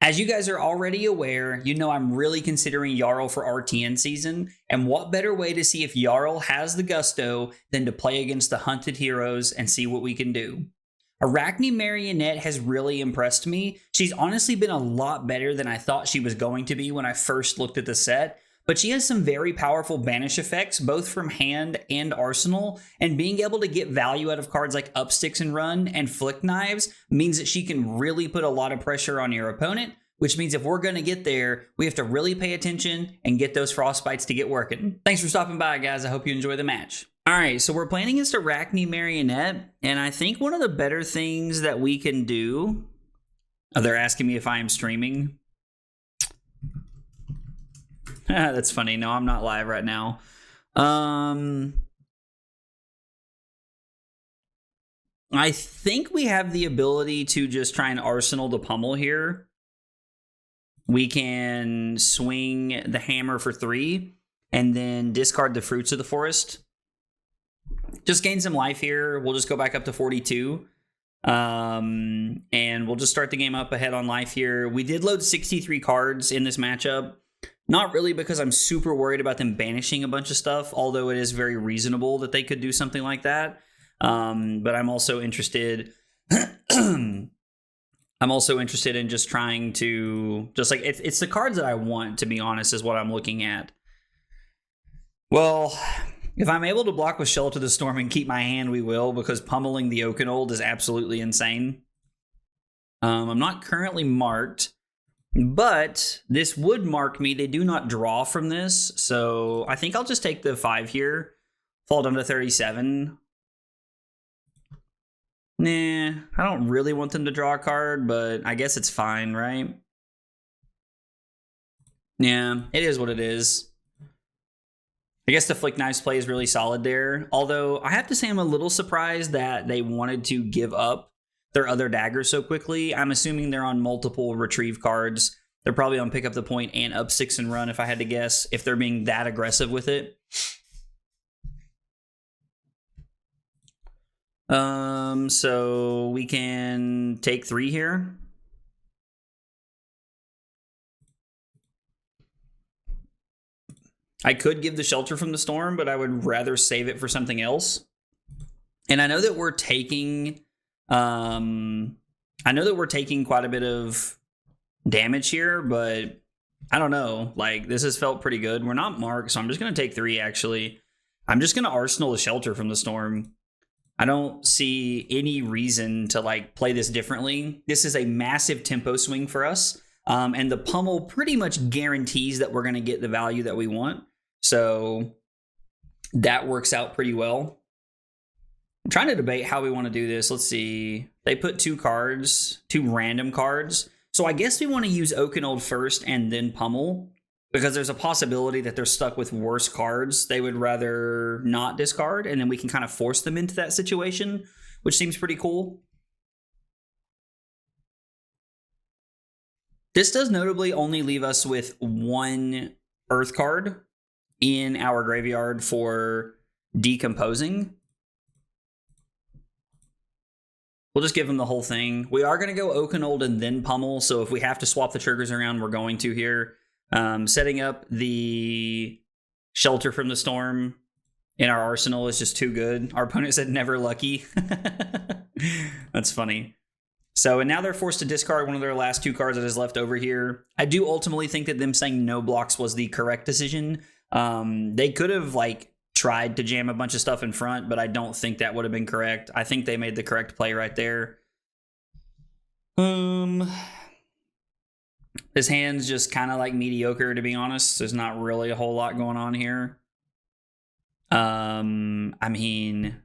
As you guys are already aware, you know I'm really considering Jarl for RTN season, and what better way to see if Jarl has the gusto than to play against the hunted heroes and see what we can do. Arakni Marionette has really impressed me. She's honestly been a lot better than I thought she was going to be when I first looked at the set, but she has some very powerful banish effects, both from hand and arsenal, and being able to get value out of cards like Up Sticks and Run and Flick Knives means that she can really put a lot of pressure on your opponent, which means if we're going to get there, we have to really pay attention and get those frostbites to get working. Thanks for stopping by, guys. I hope you enjoy the match. All right, so we're playing against Arakni Marionette, and I think one of the better things that we can do... Oh, they're asking me if I am streaming. That's funny. No, I'm not live right now. I think we have the ability to just try and arsenal the Pummel here. We can swing the hammer for 3 and then discard the fruits of the forest. Just gain some life here. We'll just go back up to 42. And we'll just start the game up ahead on life here. We did load 63 cards in this matchup. Not really because I'm super worried about them banishing a bunch of stuff, although it is very reasonable that they could do something like that. But I'm also interested... I'm also interested in just trying to... Just like, it's the cards that I want, to be honest, is what I'm looking at. Well, if I'm able to block with Shelter the Storm and keep my hand, we will, because pummeling the Oaken Old is absolutely insane. I'm not currently marked, but this would mark me. They do not draw from this, so I think I'll just take the 5 here. Fall down to 37. Nah, I don't really want them to draw a card, but I guess it's fine, right? Yeah, it is what it is. I guess the Flick Knives play is really solid there. Although, I have to say I'm a little surprised that they wanted to give up their other daggers so quickly. I'm assuming they're on multiple retrieve cards. They're probably on Pick Up the Point and Up Six and Run, if I had to guess, if they're being that aggressive with it. So we can take 3 here. I could give the Shelter from the Storm, but I would rather save it for something else. And I know that we're taking quite a bit of damage here, but I don't know. Like, this has felt pretty good. We're not marked, so I'm just going to take 3, actually. I'm just going to Arsenal the Shelter from the Storm. I don't see any reason to, like, play this differently. This is a massive tempo swing for us. And the Pummel pretty much guarantees that we're going to get the value that we want. So that works out pretty well. I'm trying to debate how we want to do this. Let's see. They put 2 cards, 2 random cards. So I guess we want to use Oaken Old first and then Pummel, because there's a possibility that they're stuck with worse cards they would rather not discard, and then we can kind of force them into that situation, which seems pretty cool. This does notably only leave us with 1 Earth card in our graveyard for decomposing. We'll just give them the whole thing. We are going to go Oaken Old and then Pummel, so if we have to swap the triggers around, we're going to here. Setting up the Shelter from the Storm in our arsenal is just too good. Our opponent said never lucky. That's funny. So, and now they're forced to discard one of their last 2 cards that is left over here. I do ultimately think that them saying no blocks was the correct decision. They could have, like, tried to jam a bunch of stuff in front, but I don't think that would have been correct. I think they made the correct play right there. This hand's just kind of like mediocre, to be honest. There's not really a whole lot going on here. I mean,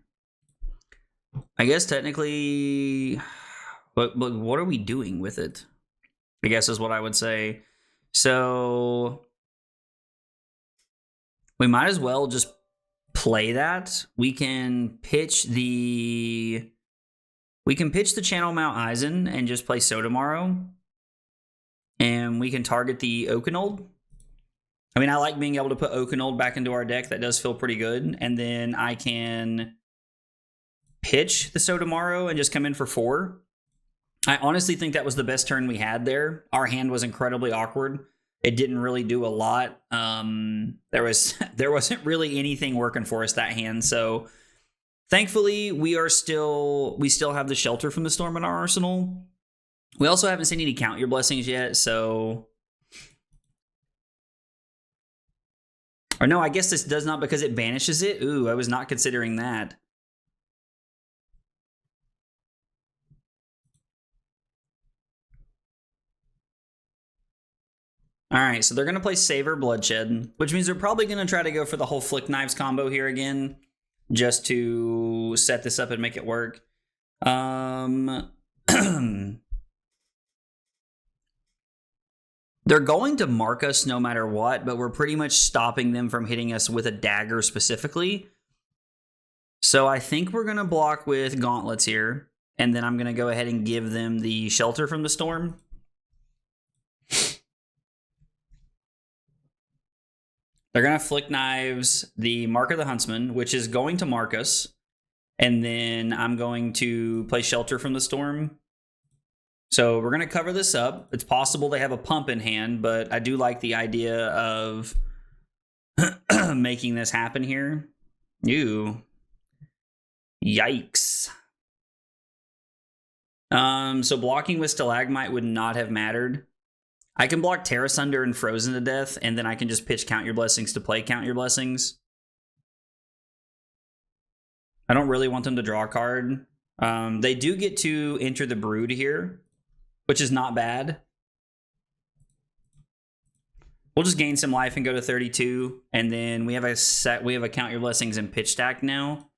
I guess technically, but what are we doing with it? I guess is what I would say. So we might as well just play that. We can pitch the Channel Mount Isen and just play Sotomorrow. And we can target the Oaken Old. I mean, I like being able to put Oaken Old back into our deck. That does feel pretty good. And then I can pitch the Sotomorrow and just come in for 4. I honestly think that was the best turn we had there. Our hand was incredibly awkward. It didn't really do a lot. There wasn't really anything working for us that hand. So thankfully, we still have the Shelter from the Storm in our arsenal. We also haven't seen any Count Your Blessings yet, so... Or no, I guess this does not because it banishes it. Ooh, I was not considering that. All right, so they're going to play Savor Bloodshed, which means they're probably going to try to go for the whole Flick Knives combo here again, just to set this up and make it work. They're going to mark us no matter what, but we're pretty much stopping them from hitting us with a dagger specifically. So I think we're going to block with Gauntlets here, and then I'm going to go ahead and give them the Shelter from the Storm. They're going to Flick Knives the Mark of the Huntsman, which is going to mark us. And then I'm going to play Shelter from the Storm. So we're going to cover this up. It's possible they have a pump in hand, but I do like the idea of making this happen here. Ew. Yikes. So blocking with Stalagmite would not have mattered. I can block Terra Sunder and Frozen to death, and then I can just pitch Count Your Blessings to play Count Your Blessings. I don't really want them to draw a card. They do get to enter the Brood here, which is not bad. We'll just gain some life and go to 32, and then we have a Count Your Blessings and pitch stack now.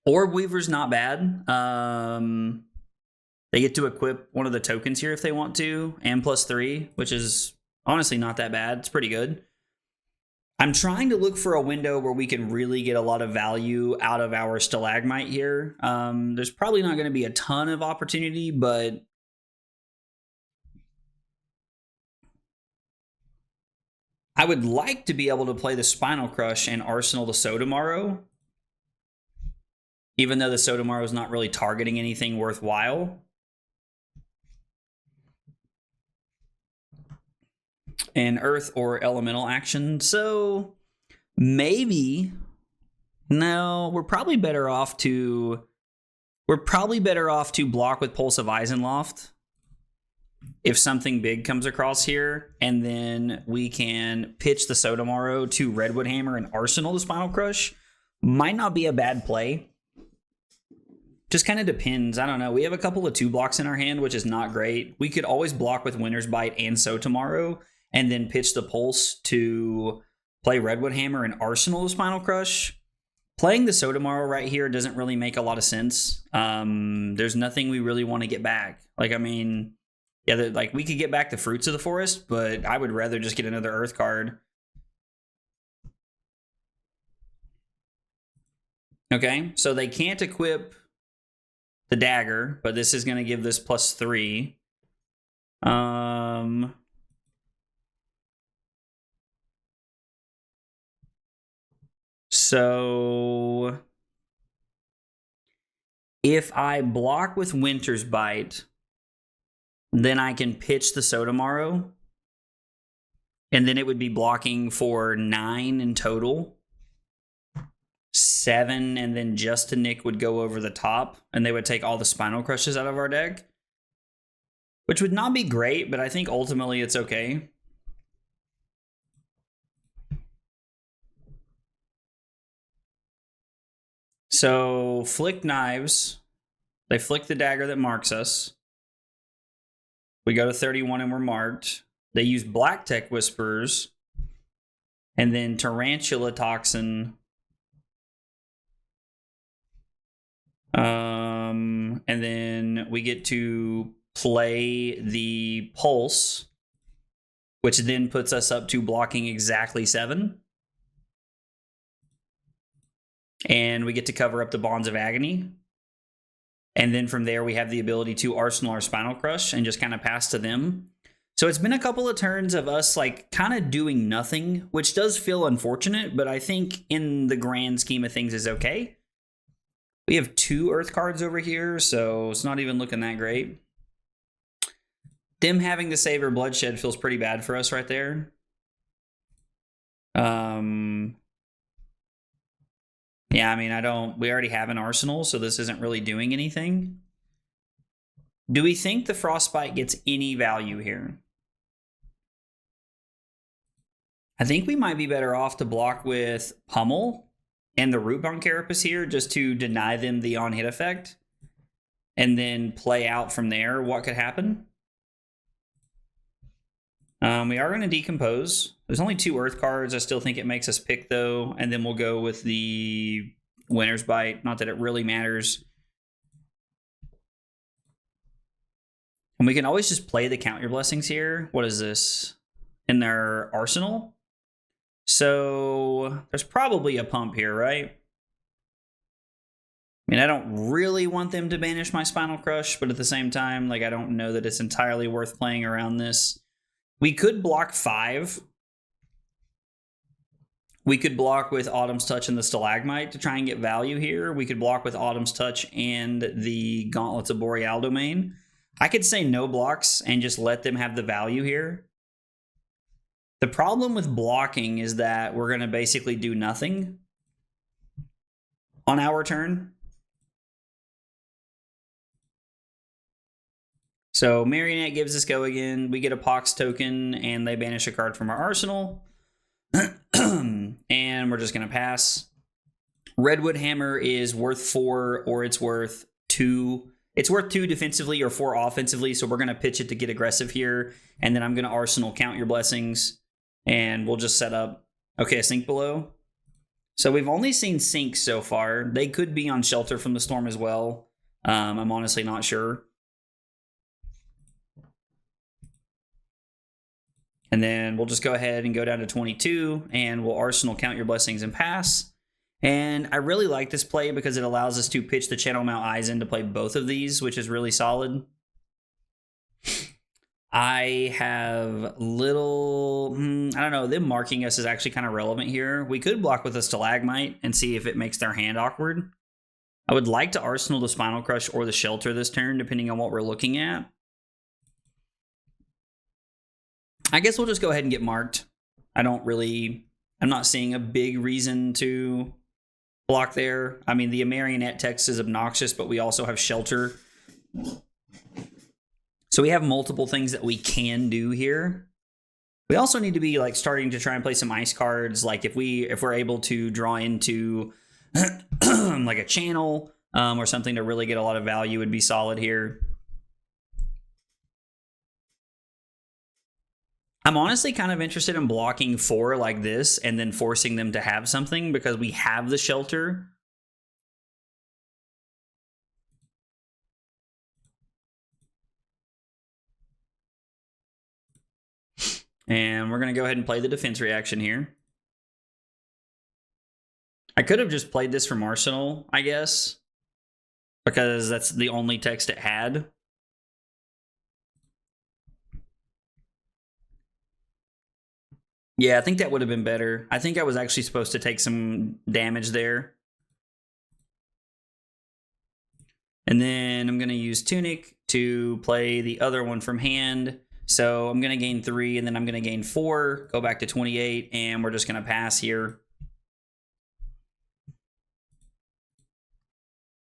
Orb Weaver's not bad. They get to equip one of the tokens here if they want to, and +3, which is honestly not that bad. It's pretty good. I'm trying to look for a window where we can really get a lot of value out of our Stalagmite here. There's probably not going to be a ton of opportunity, but I would like to be able to play the Spinal Crush and Arsenal the Sotomorrow, even though the Sotomorrow is not really targeting anything worthwhile. And Earth or Elemental action. So maybe, no, we're probably better off to block with Pulse of Isenloft if something big comes across here, and then we can pitch the Sotomorrow to Redwood Hammer and Arsenal the Spinal Crush. Might not be a bad play. Just kind of depends. I don't know. We have a couple of 2 blocks in our hand, which is not great. We could always block with Winter's Bite and Sotomorrow, and then pitch the Pulse to play Redwood Hammer and Arsenal the Spinal Crush. Playing the Sotomorrow right here doesn't really make a lot of sense. There's nothing we really want to get back. Like, I mean, yeah, like we could get back the Fruits of the Forest, but I would rather just get another Earth card. Okay, so they can't equip the dagger, but this is going to give this +3. So if I block with Winter's Bite, then I can pitch the Sotomorrow, and then it would be blocking for 9 in total. 7, and then Just to Nick would go over the top, and they would take all the Spinal Crushes out of our deck, which would not be great, but I think ultimately it's okay. So, Flick Knives. They flick the dagger that marks us. We go to 31 and we're marked. They use Black Tech Whisperers. And then Tarantula Toxin. And then we get to play the Pulse, which then puts us up to blocking exactly 7. And we get to cover up the Bonds of Agony. And then from there, we have the ability to Arsenal our Spinal Crush and just kind of pass to them. So it's been a couple of turns of us like kind of doing nothing, which does feel unfortunate, but I think in the grand scheme of things is okay. We have 2 Earth cards over here, so it's not even looking that great. Them having to savor Bloodshed feels pretty bad for us right there. Yeah, I mean, we already have an arsenal, so this isn't really doing anything. Do we think the Frostbite gets any value here? I think we might be better off to block with Pummel and the Rootbound Carapace here just to deny them the on-hit effect and then play out from there what could happen. We are going to decompose. There's only 2 Earth cards. I still think it makes us pick, though. And then we'll go with the Winter's Bite. Not that it really matters. And we can always just play the Count Your Blessings here. What is this? In their arsenal? So there's probably a pump here, right? I mean, I don't really want them to banish my Spinal Crush, but at the same time, like, I don't know that it's entirely worth playing around this. We could block 5. We could block with Autumn's Touch and the Stalagmite to try and get value here. We could block with Autumn's Touch and the Gauntlets of Boreal domain. I could say no blocks and just let them have the value here. The problem with blocking is that we're going to basically do nothing on our turn. So Marionette gives us go again. We get a Pox token, and they banish a card from our arsenal. And we're just going to pass. Redwood Hammer is worth 4, or it's worth 2. It's worth 2 defensively or 4 offensively, so we're going to pitch it to get aggressive here. And then I'm going to arsenal Count Your Blessings, and we'll just set up. Okay, a Sink Below. So we've only seen Sinks so far. They could be on Shelter from the Storm as well. I'm honestly not sure. And then we'll just go ahead and go down to 22, and we'll arsenal Count Your Blessings and pass. And I really like this play because it allows us to pitch the Channel Mount Isen to play both of these, which is really solid. I have little, I don't know, them marking us is actually kind of relevant here. We could block with a Stalagmite and see if it makes their hand awkward. I would like to arsenal the Spinal Crush or the Shelter this turn, depending on what we're looking at. I guess we'll just go ahead and get marked. I'm not seeing a big reason to block there. I mean, the Marionette text is obnoxious, but we also have Shelter. So we have multiple things that we can do here. We also need to be like starting to try and play some ice cards. Like if we're able to draw into like a channel or something to really get a lot of value would be solid here. I'm honestly kind of interested in blocking 4 like this and then forcing them to have something because we have the Shelter. And we're going to go ahead and play the defense reaction here. I could have just played this from Arsenal, I guess, because that's the only text it had. Yeah, I think that would have been better. I think I was actually supposed to take some damage there. And then I'm going to use Tunic to play the other one from hand. So I'm going to gain 3, and then I'm going to gain 4, go back to 28, and we're just going to pass here.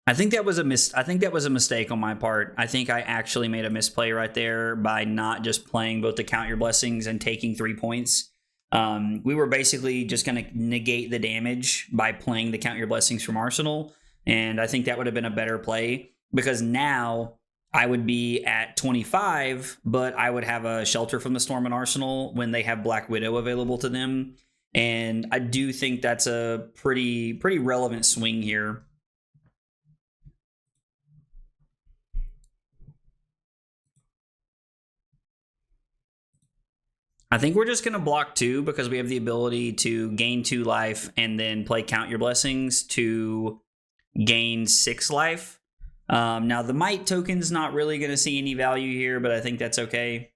I think that was a mistake on my part. I think I actually made a misplay right there by not just playing both the Count Your Blessings and taking 3 points. We were basically just going to negate the damage by playing the Count Your Blessings from Arsenal, and I think that would have been a better play because now I would be at 25, but I would have a Shelter from the Storm in Arsenal when they have Black Widow available to them, and I do think that's a pretty relevant swing here. I think we're just going to block 2 because we have the ability to gain 2 life and then play Count Your Blessings to gain 6 life. Now, the Might token's not really going to see any value here, but I think that's okay.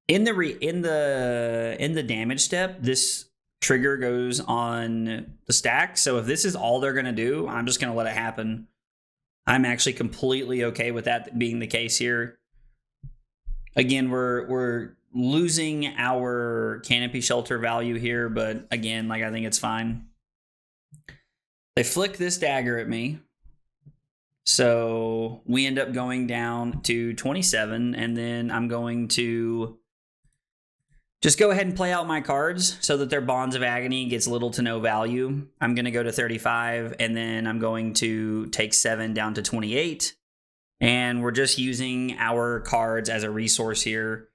In the damage step, this trigger goes on the stack. So if this is all they're going to do, I'm just going to let it happen. I'm actually completely okay with that being the case here. Again, we're losing our Canopy Shelter value here, but again, like, I think it's fine. They flick this dagger at me. So we end up going down to 27, and then I'm going to just go ahead and play out my cards so that their Bonds of Agony gets little to no value. I'm going to go to 35, and then I'm going to take 7 down to 28. And we're just using our cards as a resource here.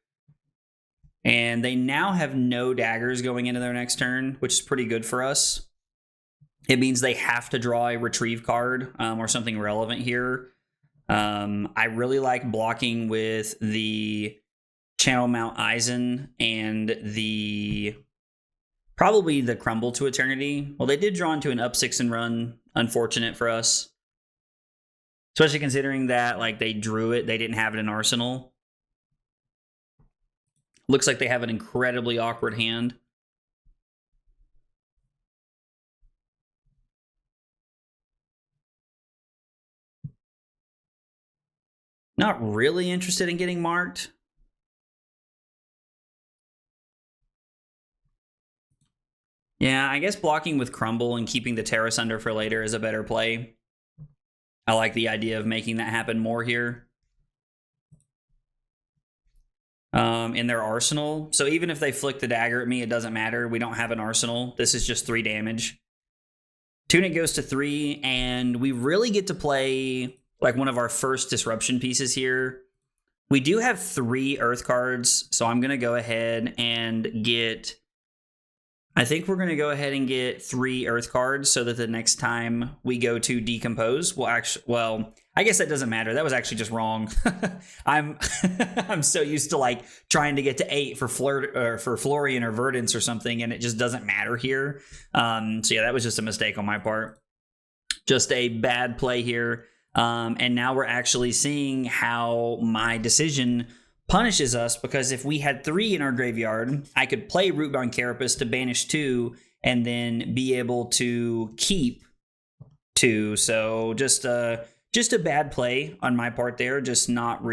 And they now have no daggers going into their next turn, which is pretty good for us. It means they have to draw a retrieve card or something relevant here. I really like blocking with the Channel Mount Isen and probably the Crumble to Eternity. Well, they did draw into an up 6 and run. Unfortunate for us. Especially considering that, like, they drew it, they didn't have it in Arsenal. Looks like they have an incredibly awkward hand. Not really interested in getting marked. Yeah, I guess blocking with Crumble and keeping the Terrace under for later is a better play. I like the idea of making that happen more here. In their arsenal. So even if they flick the dagger at me, it doesn't matter. We don't have an arsenal. This is just 3 damage. Tunic goes to 3, and we really get to play like one of our first disruption pieces here. We do have 3 earth cards, so I'm going to go ahead and get... I think we're going to go ahead and get 3 earth cards so that the next time we go to decompose, we'll actually... Well, I guess that doesn't matter. That was actually just wrong. I'm so used to like trying to get to 8 for Florian or Verdance or something, and it just doesn't matter here. So yeah, that was just a mistake on my part. Just a bad play here. And now we're actually seeing how my decision punishes us, because if we had 3 in our graveyard, I could play Rootbound Carapace to banish 2 and then be able to keep 2. So just a bad play on my part there. Just not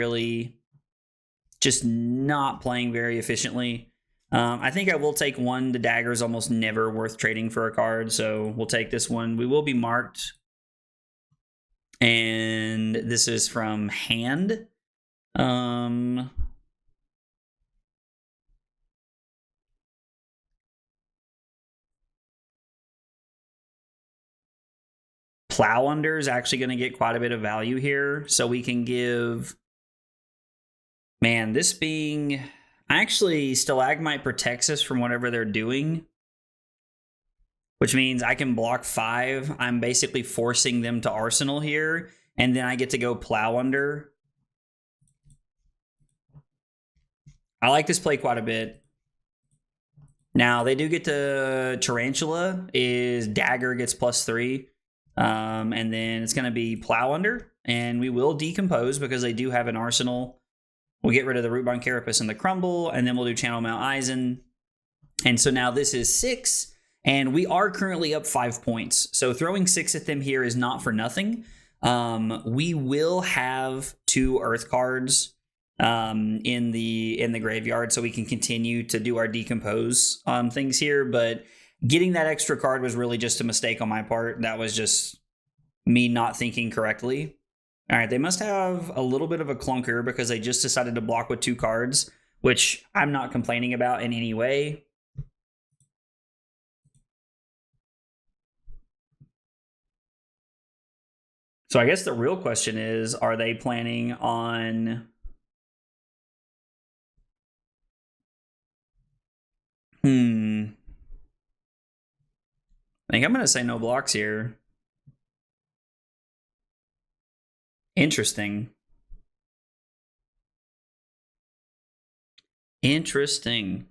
playing very efficiently. I think I will take 1. The dagger is almost never worth trading for a card, so we'll take this one. We will be marked. And this is from hand. Plow Under is actually going to get quite a bit of value here. So we can give... Man, this being... Actually, Stalagmite protects us from whatever they're doing, which means I can block 5. I'm basically forcing them to Arsenal here, and then I get to go Plow Under. I like this play quite a bit. Now, they do get to Tarantula, is Dagger gets +3. And then it's going to be Plow Under, and we will decompose because they do have an arsenal. We'll get rid of the Rootbound Carapace and the Crumble, and then we'll do Channel Mount Isen. And so now this is 6, and we are currently up 5 points. So throwing 6 at them here is not for nothing. We will have 2 earth cards in the graveyard, so we can continue to do our decompose things here, but getting that extra card was really just a mistake on my part. That was just me not thinking correctly. All right, they must have a little bit of a clunker because they just decided to block with 2 cards, which I'm not complaining about in any way. So I guess the real question is, are they planning on... I think I'm going to say no blocks here. Interesting. Interesting.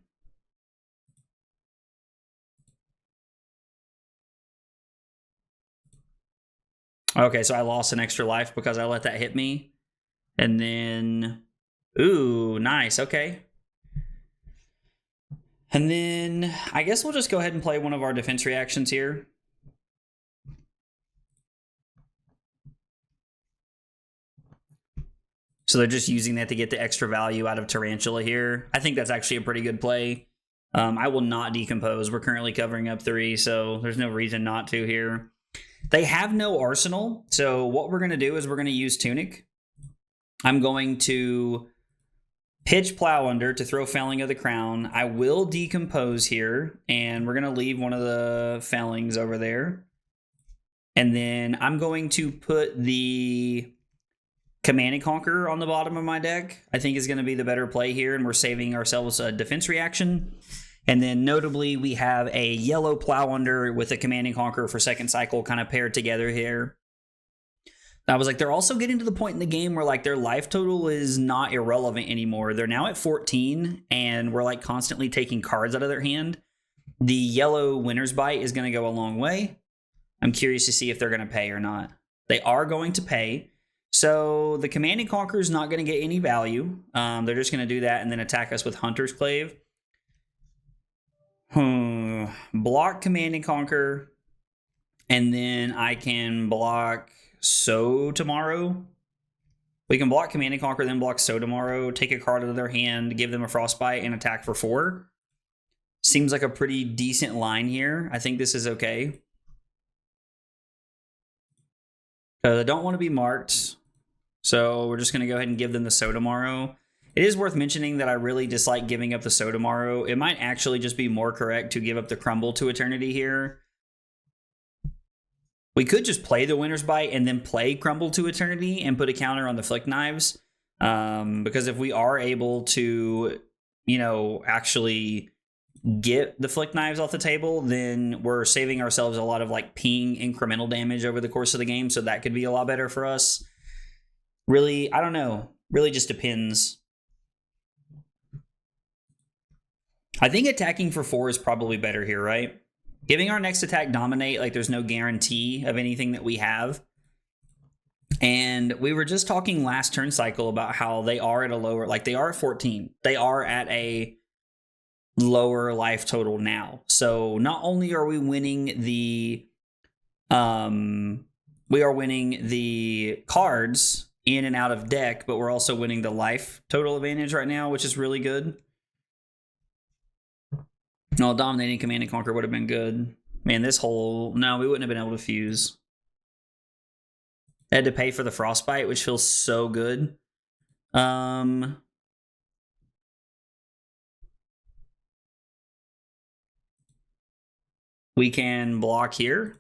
Okay, so I lost an extra life because I let that hit me. And then... Ooh, nice. Okay. And then I guess we'll just go ahead and play one of our defense reactions here. So they're just using that to get the extra value out of Tarantula here. I think that's actually a pretty good play. I will not decompose. We're currently covering up 3, so there's no reason not to here. They have no arsenal, so what we're going to do is we're going to use Tunic. I'm going to pitch Plow Under to throw Felling of the Crown. I will decompose here, and we're going to leave one of the Fellings over there. And then I'm going to put the Command and Conquer on the bottom of my deck. I think is going to be the better play here, and we're saving ourselves a defense reaction. And then notably, we have a yellow Plow Under with a Command and Conquer for second cycle kind of paired together here. I was like, they're also getting to the point in the game where like their life total is not irrelevant anymore. They're now at 14, and we're like constantly taking cards out of their hand. The yellow Winter's Bite is going to go a long way. I'm curious to see if they're going to pay or not. They are going to pay. So the Command and Conquer is not going to get any value. They're just going to do that and then attack us with Hunter's Clave. Block Command and Conquer, and then I can block So tomorrow. We can block Command and Conquer, then block So tomorrow, take a card out of their hand, give them a Frostbite, and attack for 4. Seems like a pretty decent line here. I think this is okay. I don't want to be marked, so we're just going to go ahead and give them the So tomorrow. It is worth mentioning that I really dislike giving up the So tomorrow. It might actually just be more correct to give up the Crumble to Eternity here. We could just play the Winter's Bite and then play Crumble to Eternity and put a counter on the Flick Knives. Because if we are able to, you know, actually get the Flick Knives off the table, then we're saving ourselves a lot of like ping incremental damage over the course of the game. So that could be a lot better for us. Really, I don't know. Really just depends. I think attacking for 4 is probably better here, right? Giving our next attack Dominate, like there's no guarantee of anything that we have. And we were just talking last turn cycle about how they are at a lower, like they are at 14. They are at a lower life total now. So not only are we winning the, we are winning the cards in and out of deck, but we're also winning the life total advantage right now, which is really good. No, dominating Command and Conquer would have been good. Man, this whole... No, we wouldn't have been able to fuse. I had to pay for the Frostbite, which feels so good. We can block here.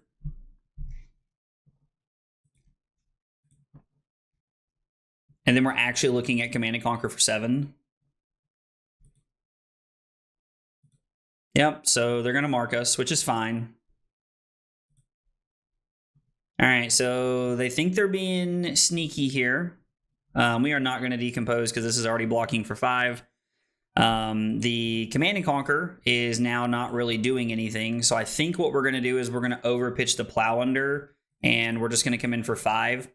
And then we're actually looking at Command and Conquer for 7. Yep, so they're going to mark us, which is fine. All right, so they think they're being sneaky here. We are not going to decompose because this is already blocking for 5. The Command and Conquer is now not really doing anything. So I think what we're going to do is we're going to overpitch the Plow Under, and we're just going to come in for 5.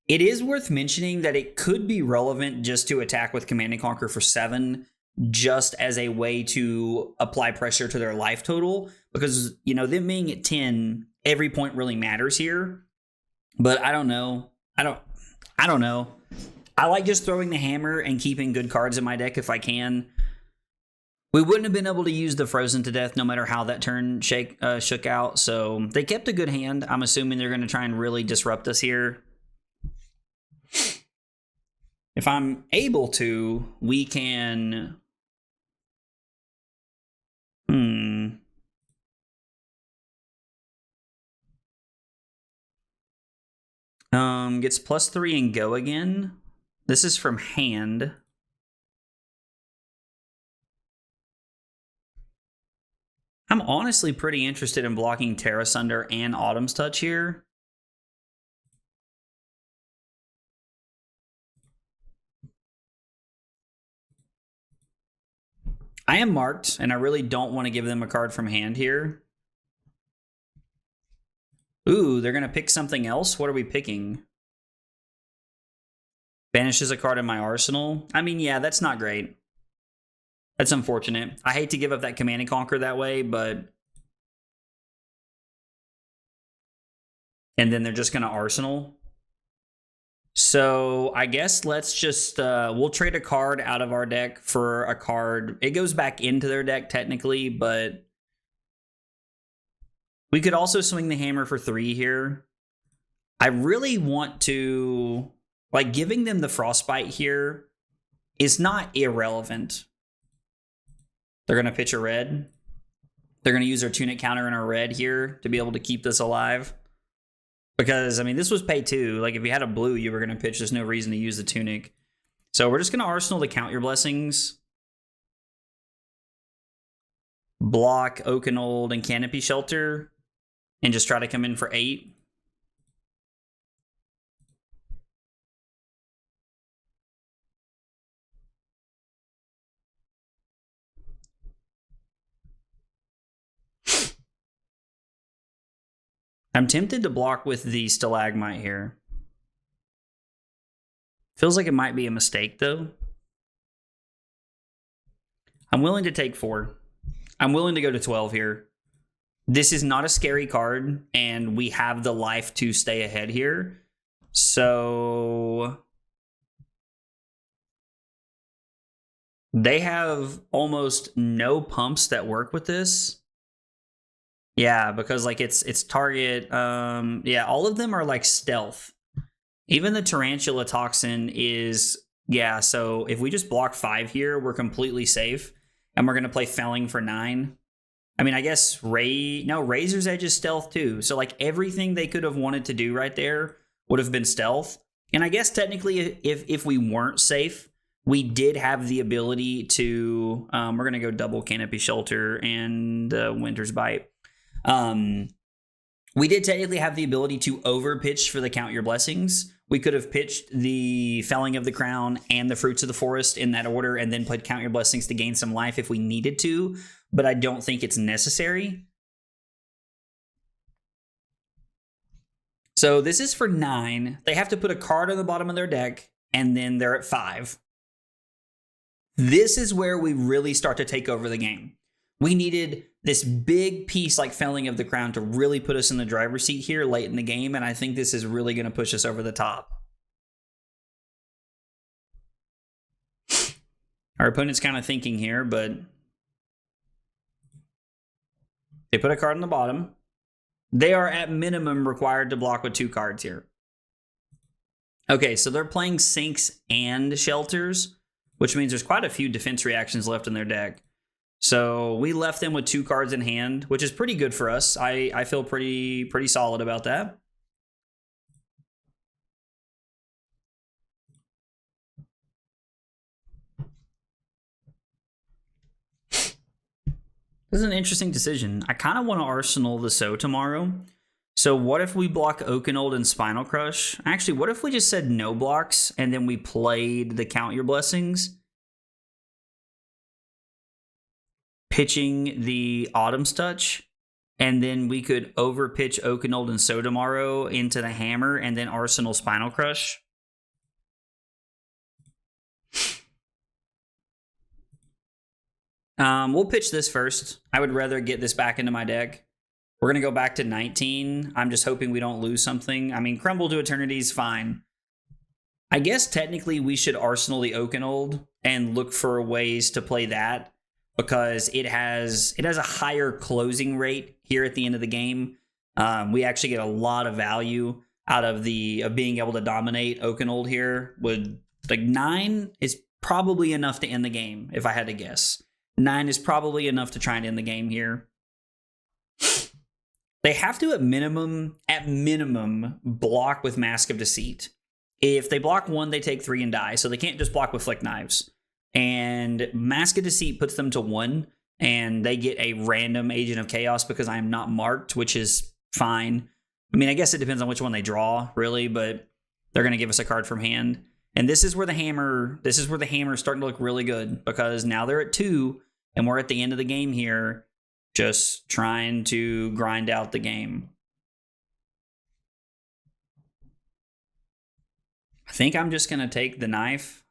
It is worth mentioning that it could be relevant just to attack with Command and Conquer for 7, just as a way to apply pressure to their life total, because, you know, them being at 10, every point really matters here. But I don't know. I don't know. I like just throwing the hammer and keeping good cards in my deck if I can. We wouldn't have been able to use the Frozen to Death no matter how that turn shook out. So they kept a good hand. I'm assuming they're going to try and really disrupt us here. If I'm able to, we can... Gets +3 and go again. This is from hand. I'm honestly pretty interested in blocking Terra Sunder and Autumn's Touch here. I am marked, and I really don't want to give them a card from hand here. Ooh, they're going to pick something else? What are we picking? Banishes a card in my arsenal? I mean, yeah, that's not great. That's unfortunate. I hate to give up that Command and Conquer that way, but... And then they're just going to Arsenal. So I guess let's just... we'll trade a card out of our deck for a card. It goes back into their deck technically, but... We could also swing the hammer for 3 here. I really want to... Like, giving them the Frostbite here is not irrelevant. They're going to pitch a red. They're going to use their Tunic counter in our red here to be able to keep this alive. Because, I mean, this was pay 2. Like, if you had a blue, you were going to pitch. There's no reason to use the Tunic. So we're just going to Arsenal to count your blessings. Block Oaken Old and Canopy Shelter. And just try to come in for 8. I'm tempted to block with the Stalagmite here. Feels like it might be a mistake, though. I'm willing to take 4. I'm willing to go to 12 here. This is not a scary card, and we have the life to stay ahead here. So... They have almost no pumps that work with this. Yeah, because like it's target. Yeah, all of them are like stealth. Even the Tarantula Toxin is, yeah, so if we just block 5 here, we're completely safe. And we're going to play Felling for 9. I mean, I guess Razor's Edge is stealth too. So like everything they could have wanted to do right there would have been stealth. And I guess technically if we weren't safe, we did have the ability to, we're going to go double Canopy Shelter and Winter's Bite. We did technically have the ability to overpitch for the Count Your Blessings. We could have pitched the Felling of the Crown and the Fruits of the Forest in that order and then played Count Your Blessings to gain some life if we needed to, but I don't think it's necessary. So this is for 9. They have to put a card on the bottom of their deck, and then they're at 5. This is where we really start to take over the game. We needed this big piece like Felling of the Crown to really put us in the driver's seat here late in the game, and I think this is really going to push us over the top. Our opponent's kind of thinking here, but they put a card on the bottom. They are at minimum required to block with 2 cards here. Okay, so they're playing Sinks and Shelters, which means there's quite a few defense reactions left in their deck. So we left them with 2 cards in hand, which is pretty good for us. I feel pretty solid about that. This is an interesting decision. I kind of want to Arsenal the So tomorrow. So what if we block Oaken Old and Spinal Crush? Actually, what if we just said no blocks and then we played the Count Your Blessings? Pitching the Autumn's Touch, and then we could overpitch Oaken Old and So tomorrow into the Hammer and then Arsenal Spinal Crush. We'll pitch this first. I would rather get this back into my deck. We're going to go back to 19. I'm just hoping we don't lose something. I mean, Crumble to Eternity is fine. I guess technically we should Arsenal the Oaken Old and look for ways to play that, because it has a higher closing rate here at the end of the game. We actually get a lot of value out of being able to dominate Oaken Old here. Like 9 is probably enough to end the game, if I had to guess. 9 is probably enough to try and end the game here. They have to, at minimum, block with Mask of Deceit. If they block 1, they take 3 and die, so they can't just block with Flick Knives. And Mask of Deceit puts them to 1, and they get a random Agent of Chaos because I am not marked, which is fine. I mean, I guess it depends on which one they draw, really, but they're going to give us a card from hand. And this is where the hammer is starting to look really good, because now they're at 2, and we're at the end of the game here, just trying to grind out the game. I think I'm just going to take the knife.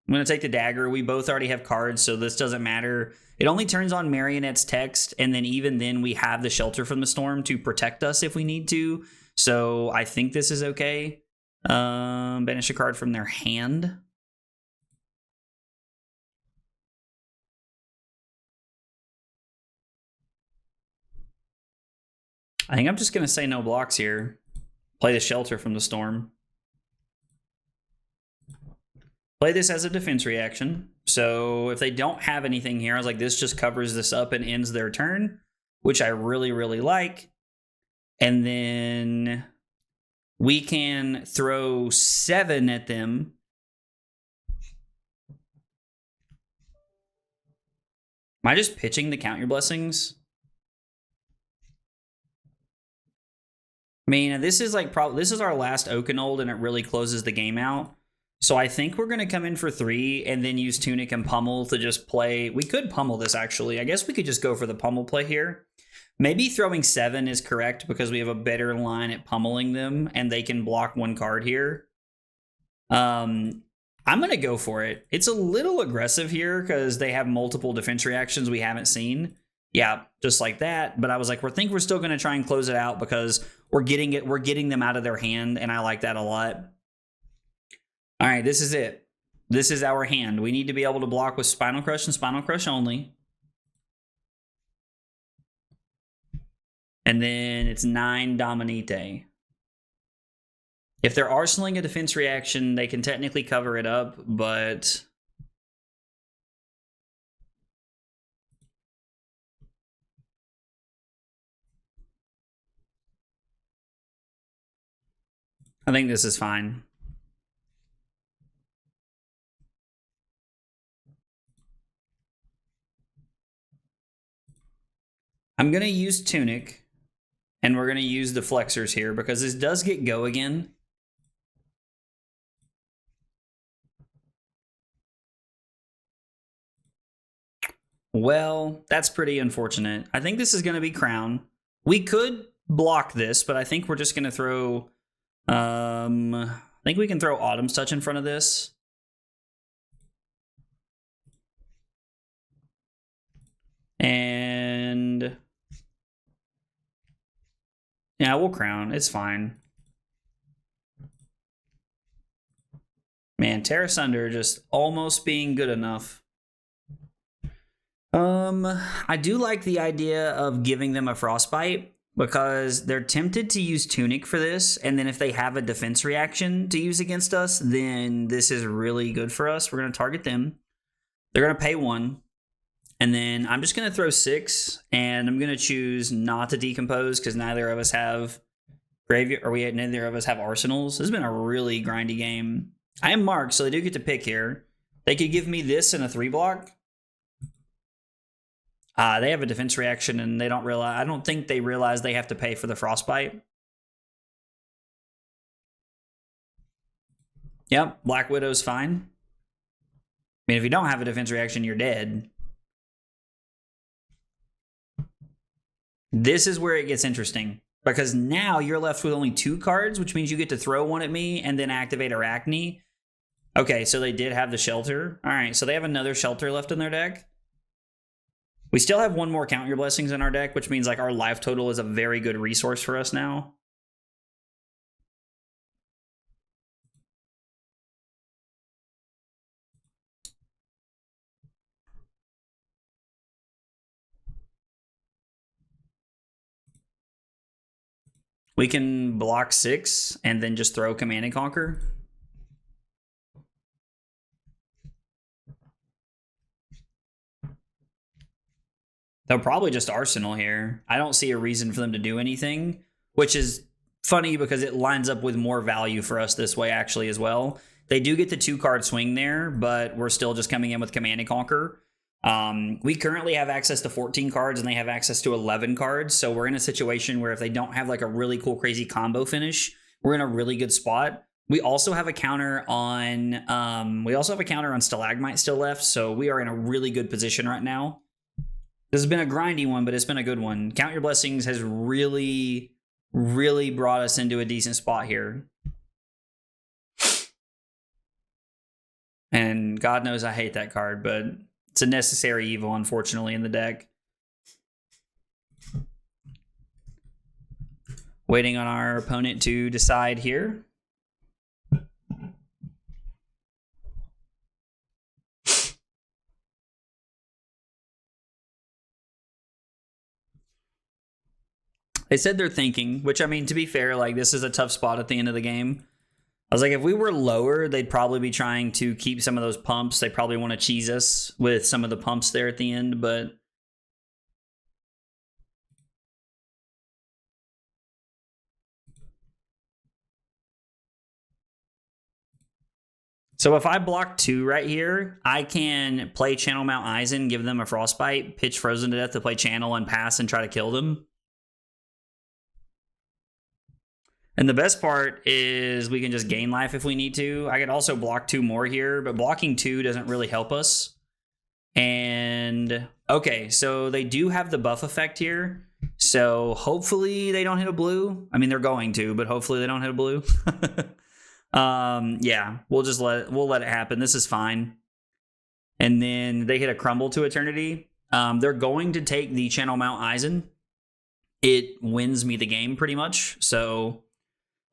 I'm going to take the dagger. We both already have cards, so this doesn't matter. It only turns on Marionette's text, and then even then we have the Shelter from the Storm to protect us if we need to. So I think this is okay. Banish a card from their hand. I think I'm just going to say no blocks here. Play the Shelter from the Storm. Play this as a defense reaction. So if they don't have anything here, I was like, this just covers this up and ends their turn, which I really, really like. And then we can throw 7 at them. Am I just pitching the Count Your Blessings? I mean, this is like this is our last Oaken Old, and it really closes the game out. So I think we're going to come in for 3 and then use Tunic and Pummel to just play. We could Pummel this, actually. I guess we could just go for the Pummel play here. Maybe throwing 7 is correct because we have a better line at pummeling them, and they can block 1 card here. I'm going to go for it. It's a little aggressive here because they have multiple defense reactions we haven't seen. Yeah, just like that. But I was like, we think we're still going to try and close it out because we're getting them out of their hand, and I like that a lot. All right, this is it. This is our hand. We need to be able to block with Spinal Crush and Spinal Crush only. And then it's 9 Dominite. If they're arsenaling a defense reaction, they can technically cover it up, but I think this is fine. I'm going to use Tunic, and we're going to use the Flexors here because this does get go again. Well, that's pretty unfortunate. I think this is going to be Crown. We could block this, but I think we're just going to throw... I think we can throw Autumn's Touch in front of this. And... yeah, we'll Crown. It's fine. Man, Tear Asunder just almost being good enough. I do like the idea of giving them a Frostbite because they're tempted to use Tunic for this, and then if they have a defense reaction to use against us, then this is really good for us. We're going to target them. They're going to pay 1. And then I'm just going to throw 6, and I'm going to choose not to decompose because neither of us have graveyard, or neither of us have arsenals. This has been a really grindy game. I am marked, so they do get to pick here. They could give me this in a 3-block. They have a defense reaction, and they don't realize. I don't think they realize they have to pay for the Frostbite. Yep, Black Widow's fine. I mean, if you don't have a defense reaction, you're dead. This is where it gets interesting, because now you're left with only 2 cards, which means you get to throw 1 at me and then activate Arakni. Okay, so they did have the Shelter. All right, so they have another Shelter left in their deck. We still have 1 more Count Your Blessings in our deck, which means like our life total is a very good resource for us now. We can block 6 and then just throw Command and Conquer. They'll probably just Arsenal here. I don't see a reason for them to do anything, which is funny because it lines up with more value for us this way actually as well. They do get the 2-card swing there, but we're still just coming in with Command and Conquer. We currently have access to 14 cards and they have access to 11 cards. So we're in a situation where if they don't have like a really cool, crazy combo finish, we're in a really good spot. We also have a counter on Stalagmite still left. So we are in a really good position right now. This has been a grindy one, but it's been a good one. Count Your Blessings has really, really brought us into a decent spot here. And God knows I hate that card, but it's a necessary evil, unfortunately, in the deck. Waiting on our opponent to decide here. They said they're thinking, which, I mean, to be fair, like, this is a tough spot at the end of the game. I was like, if we were lower, they'd probably be trying to keep some of those pumps. They probably want to cheese us with some of the pumps there at the end, but... So if I block 2 right here, I can play Channel Mount Isen, give them a Frostbite, pitch Frozen to Death to play Channel and pass and try to kill them. And the best part is we can just gain life if we need to. I could also block 2 more here, but blocking 2 doesn't really help us. And okay, so they do have the buff effect here. So hopefully they don't hit a blue. I mean, they're going to, but hopefully they don't hit a blue. Yeah, we'll let it happen. This is fine. And then they hit a Crumble to Eternity. They're going to take the Channel Mount Isen. It wins me the game pretty much. So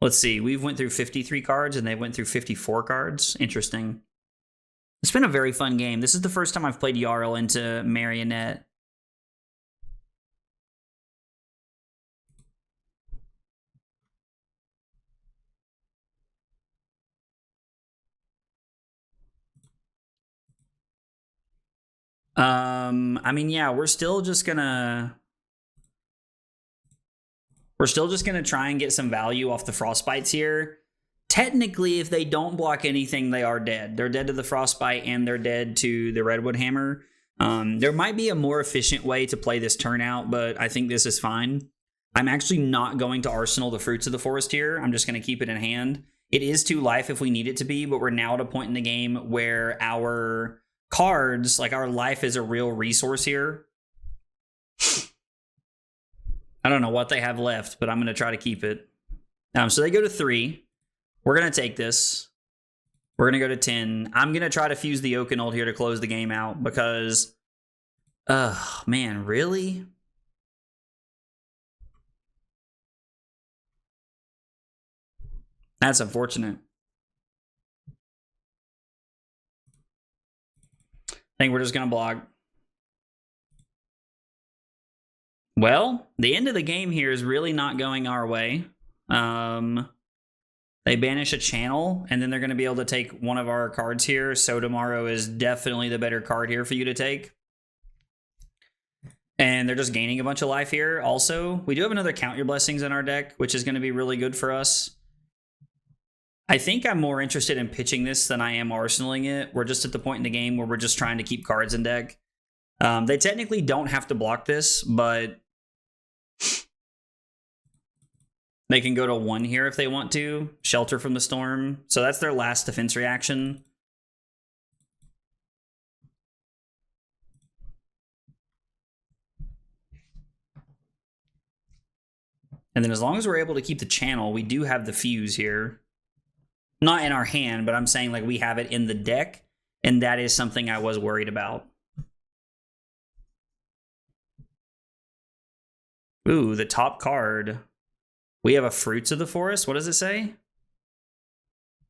let's see. We've went through 53 cards and they went through 54 cards. Interesting. It's been a very fun game. This is the first time I've played Jarl into Marionette. I mean, yeah, we're still just gonna try and get some value off the Frostbites here. Technically, if they don't block anything, they are dead. They're dead to the Frostbite and they're dead to the Redwood Hammer. There might be a more efficient way to play this turnout, but I think this is fine. I'm actually not going to Arsenal the Fruits of the Forest here. I'm just going to keep it in hand. It is 2 life if we need it to be, but we're now at a point in the game where our cards, like our life, is a real resource here. I don't know what they have left, but I'm going to try to keep it. So they go to 3. We're going to take this. We're going to go to 10. I'm going to try to fuse the Oaken Old here to close the game out because... man, really? That's unfortunate. I think we're just going to block. Well, the end of the game here is really not going our way. They banish a channel, and then they're going to be able to take one of our cards here. So tomorrow is definitely the better card here for you to take. And they're just gaining a bunch of life here. Also, we do have another Count Your Blessings in our deck, which is going to be really good for us. I think I'm more interested in pitching this than I am arsenaling it. We're just at the point in the game where we're just trying to keep cards in deck. They technically don't have to block this, but they can go to 1 here if they want to. Shelter from the Storm. So that's their last defense reaction. And then as long as we're able to keep the channel, we do have the fuse here. Not in our hand, but I'm saying like we have it in the deck. And that is something I was worried about. Ooh, the top card. We have a Fruits of the Forest. What does it say?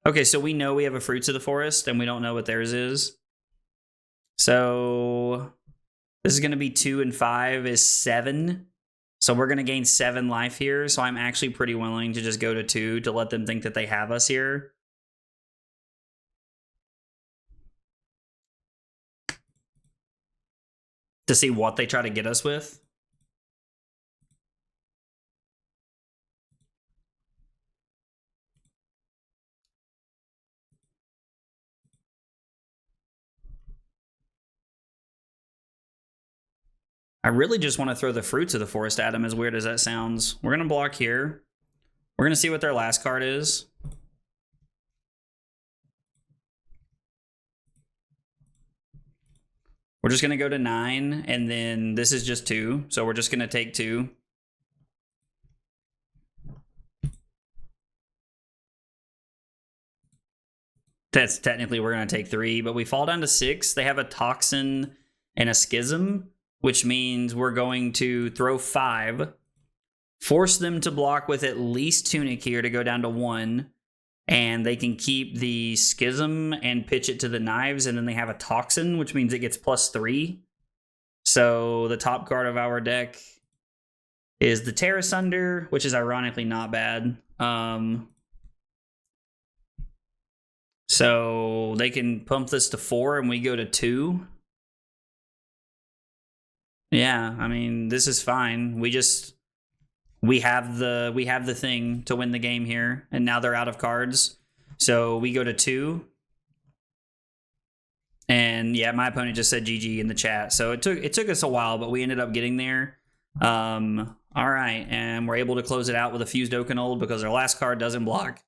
Okay, so we know we have a Fruits of the Forest, and we don't know what theirs is. So this is going to be 2 and 5 is 7. So we're going to gain 7 life here. So I'm actually pretty willing to just go to 2 to let them think that they have us here. To see what they try to get us with. I really just want to throw the Fruits of the Forest at them, as weird as that sounds. We're going to block here. We're going to see what their last card is. We're just going to go to 9, and then this is just 2. So we're just going to take 2. That's technically we're going to take 3, but we fall down to 6. They have a Toxin and a Schism, which means we're going to throw 5, force them to block with at least Tunic here to go down to 1, and they can keep the Schism and pitch it to the Knives, and then they have a Toxin, which means it gets +3. So the top card of our deck is the Tear Asunder, which is ironically not bad. So they can pump this to 4 and we go to 2. Yeah, I mean, this is fine. We have the thing to win the game here, and now they're out of cards. So we go to 2. And yeah, my opponent just said GG in the chat. So it took us a while, but we ended up getting there. All right, and we're able to close it out with a Fused Oaken Old because our last card doesn't block.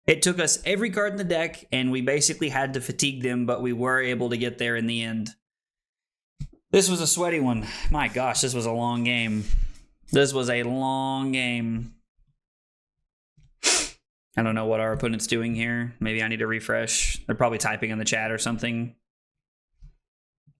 It took us every card in the deck, and we basically had to fatigue them, but we were able to get there in the end. This was a sweaty one. My gosh, this was a long game. This was a long game. I don't know what our opponent's doing here. Maybe I need to refresh. They're probably typing in the chat or something.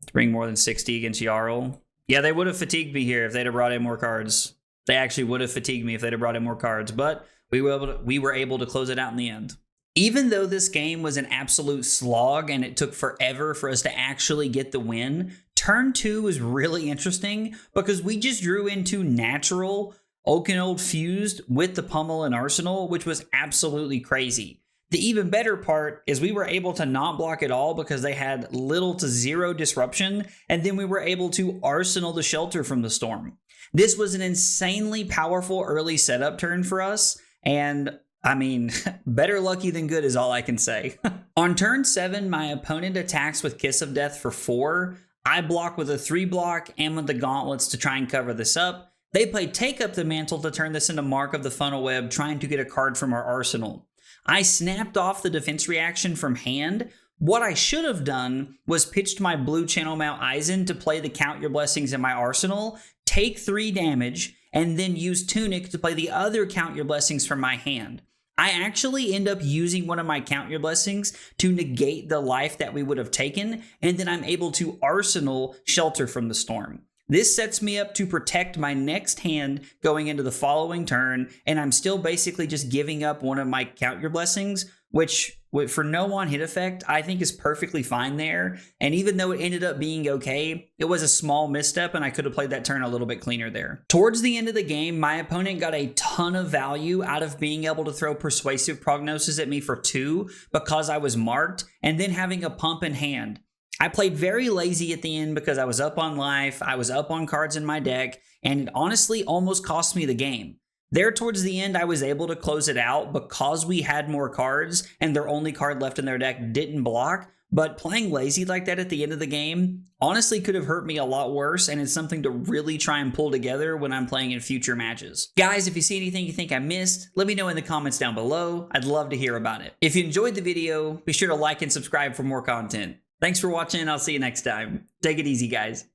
To bring more than 60 against Jarl. Yeah, they would have fatigued me here if they'd have brought in more cards. They actually would have fatigued me if they'd have brought in more cards, but we were able to close it out in the end. Even though this game was an absolute slog and it took forever for us to actually get the win, turn 2 was really interesting because we just drew into natural Oaken Old fused with the Pummel and Arsenal, which was absolutely crazy. The even better part is we were able to not block at all because they had little to zero disruption, and then we were able to Arsenal the Shelter from the Storm. This was an insanely powerful early setup turn for us, and I mean, better lucky than good is all I can say. On turn 7, my opponent attacks with Kiss of Death for 4. I block with a 3-block and with the Gauntlets to try and cover this up. They play Take Up the Mantle to turn this into Mark of the Funnel Web, trying to get a card from our arsenal. I snapped off the defense reaction from hand. What I should have done was pitched my blue Channel Mount Isen to play the Count Your Blessings in my arsenal, take 3 damage, and then use Tunic to play the other Count Your Blessings from my hand. I actually end up using one of my Count Your Blessings to negate the life that we would have taken, and then I'm able to Arsenal Shelter from the Storm. This sets me up to protect my next hand going into the following turn, and I'm still basically just giving up one of my Count Your Blessings, which for no on-hit effect, I think is perfectly fine there. And even though it ended up being okay, it was a small misstep, and I could have played that turn a little bit cleaner there. Towards the end of the game, my opponent got a ton of value out of being able to throw Persuasive Prognosis at me for 2 because I was marked, and then having a pump in hand. I played very lazy at the end because I was up on life, I was up on cards in my deck, and it honestly almost cost me the game. There towards the end, I was able to close it out because we had more cards and their only card left in their deck didn't block, but playing lazy like that at the end of the game honestly could have hurt me a lot worse, and it's something to really try and pull together when I'm playing in future matches. Guys, if you see anything you think I missed, let me know in the comments down below. I'd love to hear about it. If you enjoyed the video, be sure to like and subscribe for more content. Thanks for watching. I'll see you next time. Take it easy, guys.